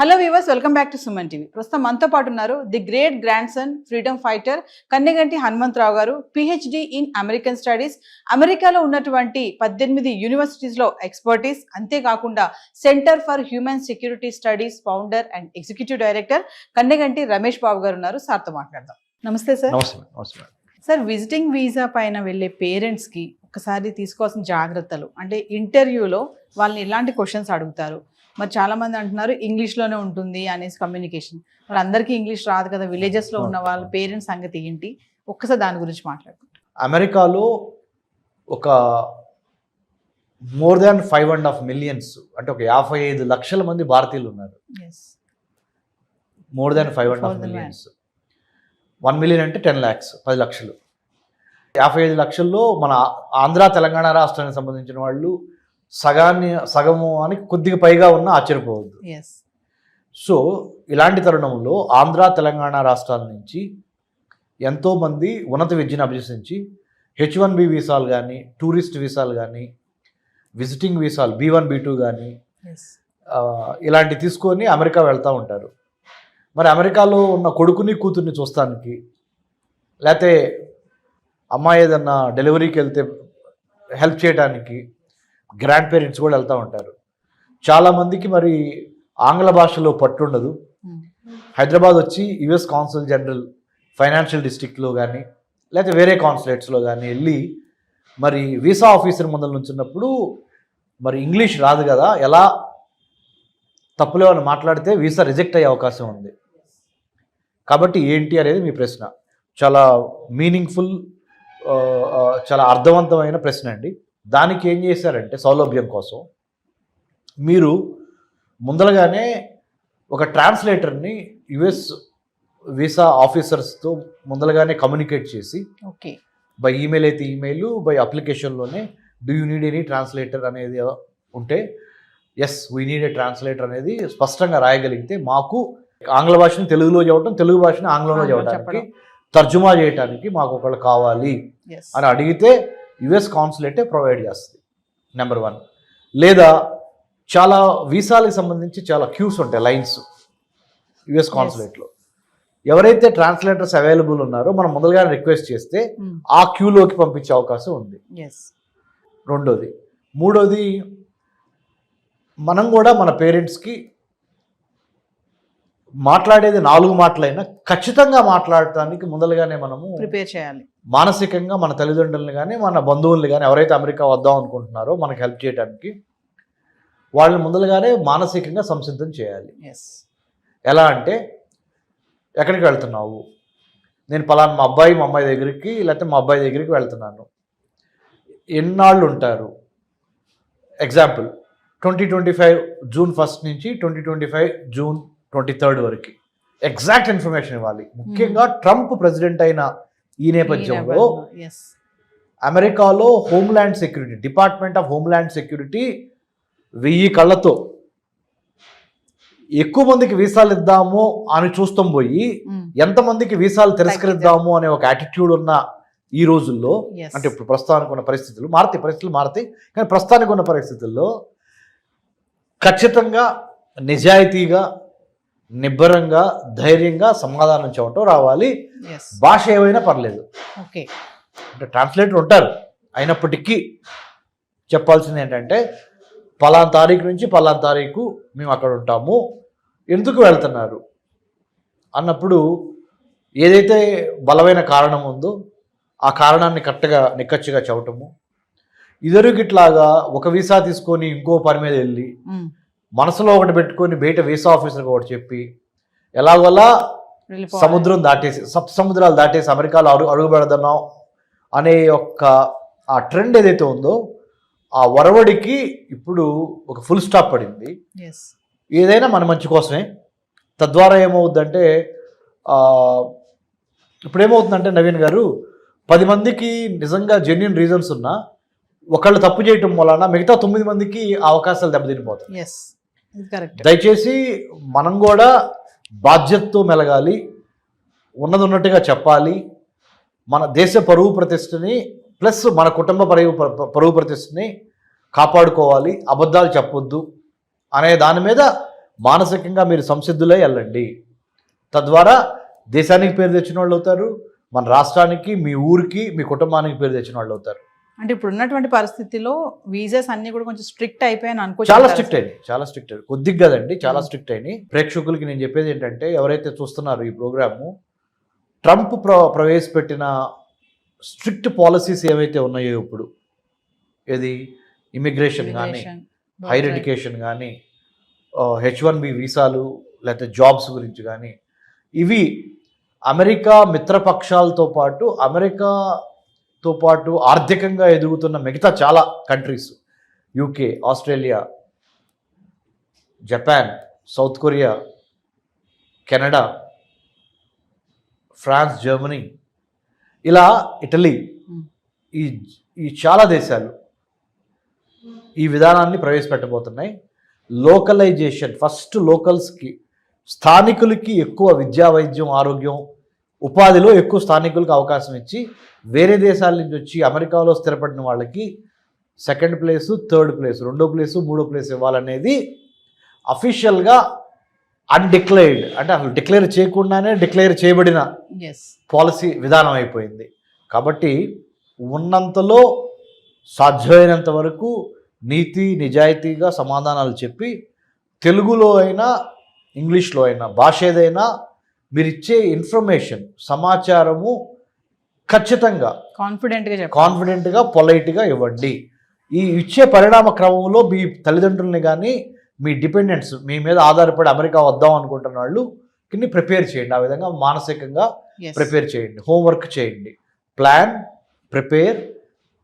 Hello viewers, welcome back to Suman TV. ప్రస్తుతం మనతో పాటు ఉన్నారు the great grandson freedom fighter Kanneganti Hanumantharao garu, PhD in American studies. అమెరికాలో ఉన్నటువంటి 18 యూనివర్సిటీస్లో ఎక్స్పర్టీస్, అంతేకాకుండా centre for human security studies founder and executive director Kanneganti Ramesh Babu garu ఉన్నారు. సార్తో మాట్లాడదాం. నమస్తే సార్. సార్, విజిటింగ్ వీసా పైన వెళ్ళే పేరెంట్స్కి ఒకసారి తీసుకోవాల్సిన జాగ్రత్తలు అంటే ఇంటర్వ్యూలో వాళ్ళని ఎలాంటి క్వశ్చన్స్ అడుగుతారు? మరి చాలా మంది అంటున్నారు ఇంగ్లీష్లోనే ఉంటుంది అనేసి కమ్యూనికేషన్. మరి అందరికీ ఇంగ్లీష్ రాదు కదా, విలేజెస్లో ఉన్న వాళ్ళ పేరెంట్స్ సంగతి ఏంటి? ఒక్కసారి దాని గురించి మాట్లాడుకుంటాం. అమెరికాలో ఒక మోర్ దాన్ 5.5 మిలియన్స్ అంటే ఒక 55 లక్షల మంది భారతీయులు ఉన్నారు. More than 5.5 millions. 1 మిలియన్ అంటే 10 lakhs, 10 లక్షలు. 55 లక్షల్లో మన ఆంధ్ర తెలంగాణ రాష్ట్రానికి సంబంధించిన వాళ్ళు సగము అని కొద్దిగా పైగా ఉన్న ఆశ్చర్యపోవద్దు. సో ఇలాంటి తరుణంలో ఆంధ్ర తెలంగాణ రాష్ట్రాల నుంచి ఎంతోమంది ఉన్నత విద్యను అభ్యసించి H1B వీసాలు కానీ, టూరిస్ట్ వీసాలు కానీ, విజిటింగ్ వీసాలు B1 B2 కానీ ఇలాంటి తీసుకొని అమెరికా వెళ్తూ ఉంటారు. మరి అమెరికాలో ఉన్న కొడుకుని కూతుర్ని చూస్తానికి, లేకపోతే అమ్మాయి ఏదన్నా డెలివరీకి వెళ్తే హెల్ప్ చేయడానికి గ్రాండ్ పేరెంట్స్ కూడా వెళ్తూ ఉంటారు. చాలామందికి మరి ఆంగ్ల భాషలో పట్టుండదు. హైదరాబాద్ వచ్చి US కాన్సుల్ జనరల్ ఫైనాన్షియల్ డిస్ట్రిక్ట్లో కానీ లేకపోతే వేరే కాన్సులేట్స్లో కానీ వెళ్ళి మరి వీసా ఆఫీసర్ ముందర నుంచున్నప్పుడు మరి ఇంగ్లీష్ రాదు కదా, ఎలా తప్పులేమని మాట్లాడితే వీసా రిజెక్ట్ అయ్యే అవకాశం ఉంది. కాబట్టి ఏంటి అనేది మీ ప్రశ్న. చాలా మీనింగ్ఫుల్, చాలా అర్థవంతమైన ప్రశ్న అండి. దానికి ఏం చేశారంటే సౌలభ్యం కోసం మీరు ముందరగానే ఒక ట్రాన్స్లేటర్ని US వీసా ఆఫీసర్స్తో ముందరగానే కమ్యూనికేట్ చేసి, బై ఈమెయిల్ అయితే ఈమెయిల్, బై అప్లికేషన్లోనే do you need any translator అనేది ఉంటే yes we need a translator అనేది స్పష్టంగా రాయగలిగితే మాకు ఆంగ్ల భాషని తెలుగులో చెప్పడం, తెలుగు భాషని ఆంగ్లంలో చెప్పడానికి, తర్జుమా చేయడానికి మాకు ఒకళ్ళు కావాలి అని అడిగితే US కాన్సులేటే ప్రొవైడ్ చేస్తుంది. నెంబర్ 1. లేదా చాలా వీసాలకు సంబంధించి చాలా క్యూస్ ఉంటాయి, లైన్స్ US కాన్సులేట్లో. ఎవరైతే ట్రాన్స్లేటర్స్ అవైలబుల్ ఉన్నారో మనం మొదలుగా రిక్వెస్ట్ చేస్తే ఆ క్యూలోకి పంపించే అవకాశం ఉంది. రెండోది. మూడోది, మనం కూడా మన పేరెంట్స్కి మాట్లాడేది 4 మాటలైనా ఖచ్చితంగా మాట్లాడటానికి ముందలుగానే మనము ప్రిపేర్ చేయాలి. మానసికంగా మన తల్లిదండ్రులను కానీ మన బంధువుల్ని కానీ ఎవరైతే అమెరికా వద్దాం అనుకుంటున్నారో మనకు హెల్ప్ చేయడానికి వాళ్ళని ముందలుగానే మానసికంగా సంసిద్ధం చేయాలి. ఎలా అంటే, ఎక్కడికి వెళ్తున్నావు? నేను పలానా మా అమ్మాయి దగ్గరికి లేకపోతే మా అబ్బాయి దగ్గరికి వెళ్తున్నాను. ఎన్నాళ్ళు ఉంటారు? ఎగ్జాంపుల్ 2025 జూన్ 1 నుంచి 2025 జూన్ 23 వరకు ఎగ్జాక్ట్ ఇన్ఫర్మేషన్ ఇవ్వాలి. ముఖ్యంగా ట్రంప్ ప్రెసిడెంట్ అయిన ఈ నేపథ్యంలో అమెరికాలో homeland security, department of homeland security 1000 కళ్ళతో ఎక్కువ మందికి వీసాలు ఇద్దాము అని చూస్తాం పోయి ఎంతమందికి వీసాలు తిరస్కరిద్దాము అనే ఒక యాటిట్యూడ్ ఉన్న ఈ రోజుల్లో, అంటే ఇప్పుడు ప్రస్తుతానికి ఉన్న పరిస్థితులు మారతాయి కానీ ప్రస్తుతానికి ఉన్న పరిస్థితుల్లో ఖచ్చితంగా నిజాయితీగా, నిబ్బరంగా, ధైర్యంగా సమాధానం చెప్పటం రావాలి. భాష ఏమైనా పర్లేదు. అంటే ట్రాన్స్లేటర్ ఉంటారు, అయినప్పటికీ చెప్పాల్సింది ఏంటంటే పలానా తారీఖు నుంచి పలానా తారీఖు మేము అక్కడ ఉంటాము, ఎందుకు వెళ్తున్నారు అన్నప్పుడు ఏదైతే బలమైన కారణం ఉందో ఆ కారణాన్ని కరెక్ట్గా నిక్కచ్చిగా చెప్పటము. ఇదివరకిట్లాగా ఒక వీసా తీసుకొని ఇంకో పని మీద వెళ్ళి మనసులో ఒకటి పెట్టుకొని బయట వీసా ఆఫీసర్కి ఒకటి చెప్పి ఎలాగోలా సముద్రాలు దాటేసి అమెరికాలో అడుగు పెడదాం అనే ఆ ట్రెండ్ ఏదైతే ఉందో ఆ వరవడికి ఇప్పుడు ఒక ఫుల్ స్టాప్ పడింది. ఏదైనా మన మంచి కోసమే. తద్వారా ఏమవుద్దంటే, ఇప్పుడు ఏమవుతుందంటే నవీన్ గారు, 10 మందికి నిజంగా జెన్యూన్ రీజన్స్ ఉన్నా ఒకళ్ళు తప్పు చేయటం వలన మిగతా 9 మందికి ఆ అవకాశాలు దెబ్బతినిపోతాయి. దయచేసి మనం కూడా బాధ్యతతో మెలగాలి, ఉన్నది ఉన్నట్టుగా చెప్పాలి. మన దేశ పరువు ప్రతిష్టని ప్లస్ మన కుటుంబ పరువు ప్రతిష్టని కాపాడుకోవాలి, అబద్ధాలు చెప్పొద్దు అనే దాని మీద మానసికంగా మీరు సంసిద్ధులై వెళ్ళండి. తద్వారా దేశానికి పేరు తెచ్చిన వాళ్ళు అవుతారు, మన రాష్ట్రానికి, మీ ఊరికి, మీ కుటుంబానికి పేరు తెచ్చిన వాళ్ళు అవుతారు. అంటే ఇప్పుడు ఉన్నటువంటి పరిస్థితిలో వీసాస్ అన్ని కూడా కొంచెం స్ట్రిక్ట్ అయిపోయాయని చాలా స్ట్రిక్ట్ అయినాయి, చాలా స్ట్రిక్ట్ అయినాయి, కొద్దిగా కదండి, చాలా స్ట్రిక్ట్ అయినాయి. ప్రేక్షకులకి నేను చెప్పేది ఏంటంటే, ఎవరైతే చూస్తున్నారో ఈ ప్రోగ్రాము, ట్రంప్ ప్రవేశపెట్టిన స్ట్రిక్ట్ పాలసీస్ ఏవైతే ఉన్నాయో ఇప్పుడు, ఏది ఇమిగ్రేషన్ కానీ, హైర్ ఎడ్యుకేషన్ కానీ, H1B వీసాలు, లేకపోతే జాబ్స్ గురించి కానీ, ఇవి అమెరికా మిత్రపక్షాలతో పాటు ఆర్థికంగా ఎదుగుతున్న మిగతా చాలా countries, UK, Australia, Japan, South Korea, Canada, France, Germany, ఇలా ఇటలీ, ఈ చాలా దేశాలు ఈ విధానాన్ని ప్రవేశపెట్టబోతున్నాయి. లోకలైజేషన్, ఫస్ట్ లోకల్స్కి, స్థానికులకి ఎక్కువ విద్యా, వైద్యం, ఆరోగ్యం, ఉపాధిలో ఎక్కువ స్థానికులకు అవకాశం ఇచ్చి, వేరే దేశాల నుంచి వచ్చి అమెరికాలో స్థిరపడిన వాళ్ళకి సెకండ్ ప్లేసు, థర్డ్ ప్లేస్, రెండో ప్లేసు, మూడో ప్లేస్ ఇవ్వాలనేది అఫీషియల్గా అన్డిక్లేర్డ్, అంటే అసలు డిక్లేర్ చేయకుండానే డిక్లేర్ చేయబడిన పాలసీ విధానం అయిపోయింది. కాబట్టి ఉన్నంతలో సాధ్యమైనంత వరకు నీతి నిజాయితీగా సమాధానాలు చెప్పి, తెలుగులో అయినా ఇంగ్లీష్లో అయినా, భాష ఏదైనా, మీరు ఇచ్చే ఇన్ఫర్మేషన్, సమాచారము ఖచ్చితంగా కాన్ఫిడెంట్గా పొలైట్గా ఇవ్వండి. ఈ ఇచ్చే పరిణామ క్రమంలో మీ తల్లిదండ్రుల్ని కానీ, మీ డిపెండెంట్స్, మీ మీద ఆధారపడి అమెరికా వద్దాం అనుకుంటున్న వాళ్ళు ప్రిపేర్ చేయండి. ఆ విధంగా మానసికంగా ప్రిపేర్ చేయండి, హోంవర్క్ చేయండి. Plan, prepare,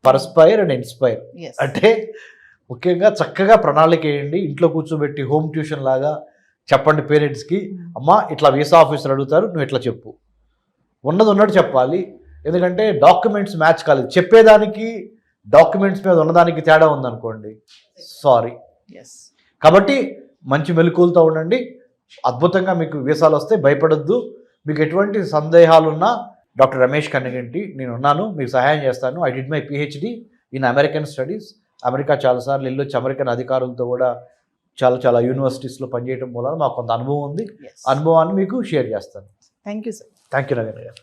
perspire and inspire. అంటే ముఖ్యంగా చక్కగా ప్రణాళిక వేయండి. ఇంట్లో కూర్చోబెట్టి హోమ్ ట్యూషన్ లాగా చెప్పండి పేరెంట్స్కి, అమ్మ ఇట్లా వీసా ఆఫీసర్ అడుగుతారు, నువ్వు ఇట్లా చెప్పు, ఉన్నది ఉన్నట్టు చెప్పాలి. ఎందుకంటే డాక్యుమెంట్స్ మ్యాచ్ కాలేదు, చెప్పేదానికి డాక్యుమెంట్స్ మీద ఉన్నదానికి తేడా ఉందనుకోండి, సారీ. కాబట్టి మంచి మెలకువలతో ఉండండి. అద్భుతంగా మీకు వీసాలు వస్తే భయపడొద్దు. మీకు ఎటువంటి సందేహాలున్నా డాక్టర్ రమేష్ కన్నగంటి నేను ఉన్నాను, మీకు సహాయం చేస్తాను. I did my PhD in American studies. America చాలాసార్లు వెళ్ళొచ్చి అమెరికన్ అధికారులతో కూడా చాలా యూనివర్సిటీస్లో పనిచేయడం మూలన మాకు కొంత అనుభవం ఉంది. అనుభవాన్ని మీకు షేర్ చేస్తాను. Thank you sir. Thank you Nagendra గారు.